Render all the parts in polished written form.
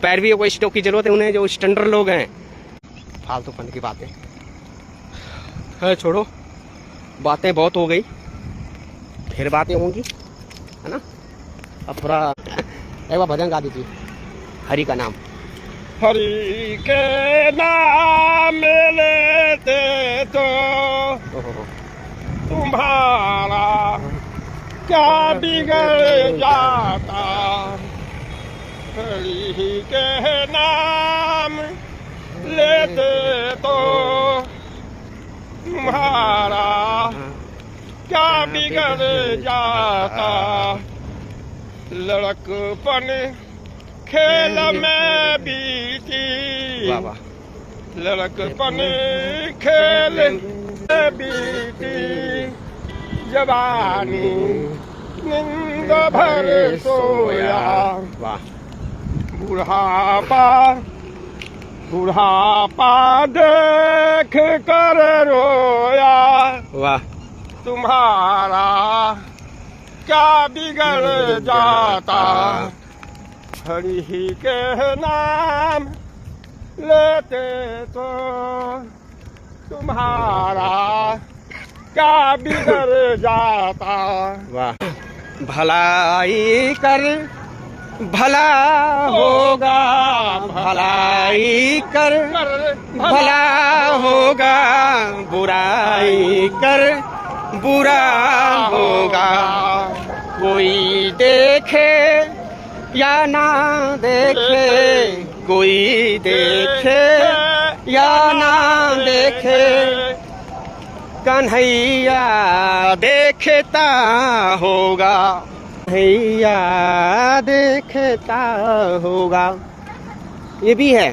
पैरवी को स्टॉक की जरूरत है उन्हें, जो स्टैंडर्ड लोग हैं। फालतू फन की बातें है, छोड़ो, बातें बहुत हो गई, फिर बातें होंगी, है ना। अब थोड़ा एक बार भजन गा दीजिए, हरि का नाम। हरि के नाम लेते तो तुम्हारा क्या बिगड़ जाता, हरि के नाम लेते तो तुम्हारा क्या बिगड़ जाता, लड़कपन खेल में बीती, लड़कपन खेल में बीती, जवानी नींद भर सोया, बुढ़ापा बुढ़ापा देख कर रोया, वाह, तुम्हारा क्या बिगड़ जाता, हरि के नाम लेते तो तुम्हारा क्या बिगड़ जाता। वाह। भलाई कर भला होगा, भलाई कर भला होगा, बुराई कर बुरा होगा, कोई देखे या ना देखे, कोई देखे या ना देखे, कन्हैया देखता होगा, कन्हैया देखता होगा। ये भी है,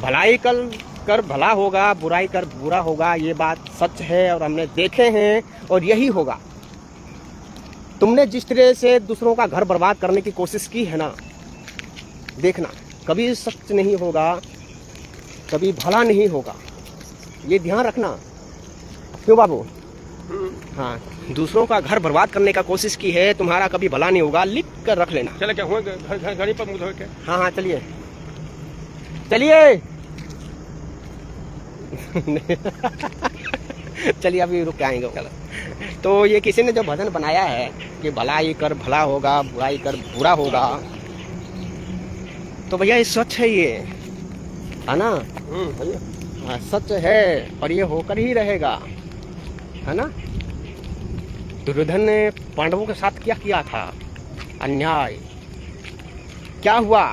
भलाई कर भला होगा, बुराई कर बुरा होगा, ये बात सच है और हमने देखे हैं और यही होगा। तुमने जिस तरह से दूसरों का घर बर्बाद करने की कोशिश की है ना, देखना कभी सच नहीं होगा, कभी भला नहीं होगा, ये ध्यान रखना। क्यों बाबू? हाँ, दूसरों का घर बर्बाद करने का कोशिश की है, तुम्हारा कभी भला नहीं होगा, लिख कर रख लेना। चले क्या हुआ घर पर मुँह धो के? हाँ हाँ, चलिए चलिए चलिए अभी रुक के आएंगे। तो ये किसी ने जो भजन बनाया है कि भलाई कर भला होगा, बुराई कर बुरा होगा, तो भैया ये सच है, ये है ना। हाँ, सच है और ये होकर ही रहेगा, है ना। दुर्योधन ने पांडवों के साथ क्या किया था, अन्याय। क्या हुआ?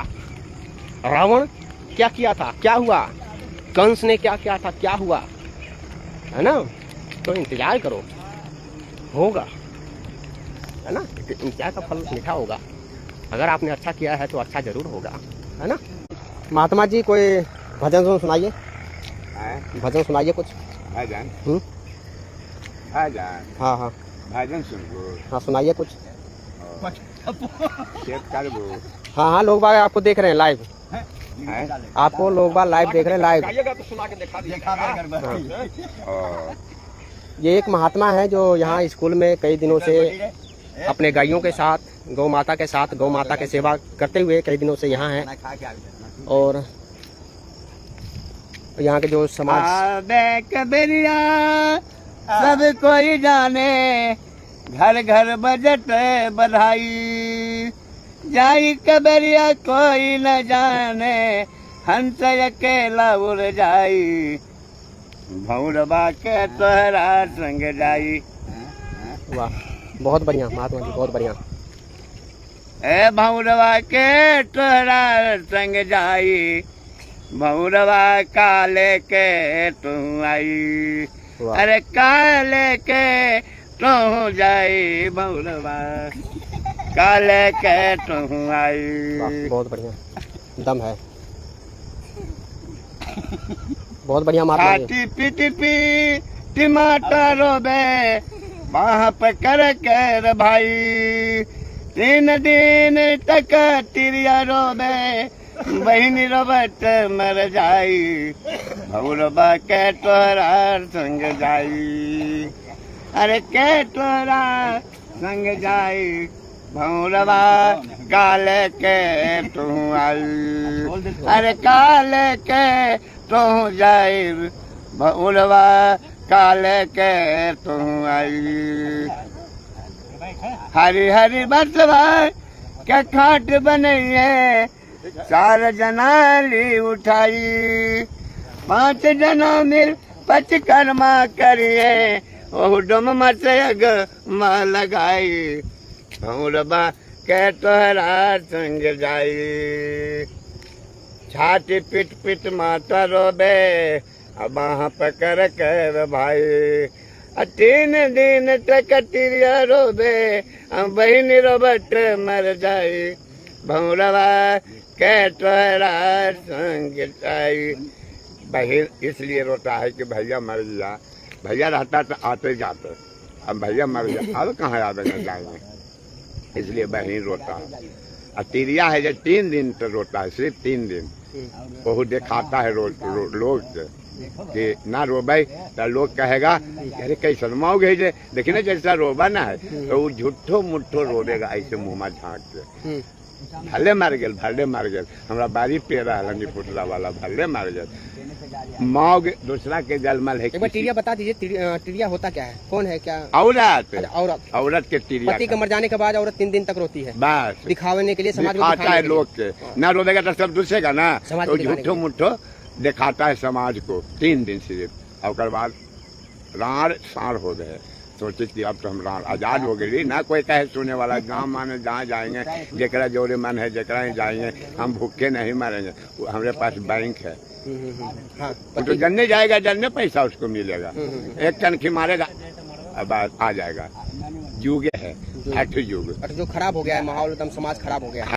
रावण क्या किया था, क्या हुआ? कंस ने क्या किया था, क्या हुआ, है ना। तो इंतजार करो, होगा, है ना। इंतजार का फल मीठा होगा। अगर आपने अच्छा किया है तो अच्छा जरूर होगा, है ना। महात्मा जी कोई भजन सुनाइए, भजन सुनाइए कुछ। भजन हाँ हाँ भजन सुनबो, हाँ सुनाइए कुछ। हाँ हाँ, लोग बाग आपको देख रहे हैं लाइव, आपको लोग बाग लाइव देख रहे हैं लाइव। तो सुना के दिखा हाँ। ये एक महात्मा है जो यहाँ स्कूल में कई दिनों से अपने गायों के साथ, गौ माता के साथ, गौ माता की सेवा करते हुए कई दिनों से यहाँ हैं। और यहाँ के जो समाज सब कोई जाने, घर घर बजट बधाई, जाई कबरिया कोई न जाने, हंस अकेला उड़ जाई, भौरबा के तोहरा संग जाई। वाह, बहुत बढ़िया महात्मा जी, बहुत बढ़िया। ए भौरबा के तोहरा संग जाई, भौरबा काले के तू आई, अरे काले के तू जाई, भौरबा काले के तू आई। बहुत बढ़िया दम है, बहुत बढ़िया महात्मा जी। टिपी टमाटर रोबे वहाँ पे कर भाई, 3 दिन तक तिरिया रोबे, बहनी रोबट मर जाई, भौरबा के तोहरा संग जाई, अरे के तोहरा संग जाई, भौरवा काले के तू आई, अरे काले के तू जाई, भौरवा काले के तू आई। हरी हरी बसवा के खाट बनइए, 4 जना ली उठाई, 5 जना मिल पचकर्मा करिए, ओह डुम मचयग माँ लगाई, भौरवा के तोहरा संग जाई। छाती पिट पिट माता रोबे, अब वहाँ पकड़ कर भाई, 3 दिन तक तिरिया रोबे, बहन रोबट मर जाई, भौरवा के तोहरा संग जाई। बहन इसलिए रोता है कि भैया मर गया, भैया रहता तो आते जाते, अब भैया मर गया, अब कहाँ आवेंगे जाएंगे, इसलिए बहन रोता है। और तिरिया है जो 3 दिन तो रोता है, सिर्फ 3 दिन। वो दिखाता है लोग से कि ना रोबे तो लोग कहेगा अरे कैसे माओगे, देखिए ना जैसा रोबा ना है तो वो झूठो मुठ्ठो रोएगा ऐसे मुँह में झाँक के, भले मार गए, भले मार गए, हमारा बारी पे रहा पुतला वाला भले मार गए, मौग दूसरा के जलमल है। एक बार टिरिया बता दीजिए, टिरिया होता क्या है, कौन है क्या? औरत, औरत, औरत के टिरिया। पति के मर जाने के बाद औरत 3 दिन तक रोती है, बस दिखाने के लिए, समाज में दिखाता है लोग के, ना रोएगा तो सब दूसरेगा ना, समाज तो में दिखाने झूठो मुठ्ठो दिखाता है समाज को 3 दिन सिर्फ। और बाद राण सार हो गए, सोचे कि अब तो हम राण आजाद हो गए ना, कोई कहे सुने वाला, गाँव माने जहाँ जाएंगे, जरा जोरे मन है जरा ही जाएंगे, हम भूखे नहीं मरेंगे, हमारे पास बैंक है, हाँ, वो तो जनने जाएगा, जनने पैसा उसको मिलेगा, एक कनखी मारेगा अब आ जाएगा। युग है 8 युग। जो खराब हो गया है माहौल, एकदम समाज खराब हो गया है।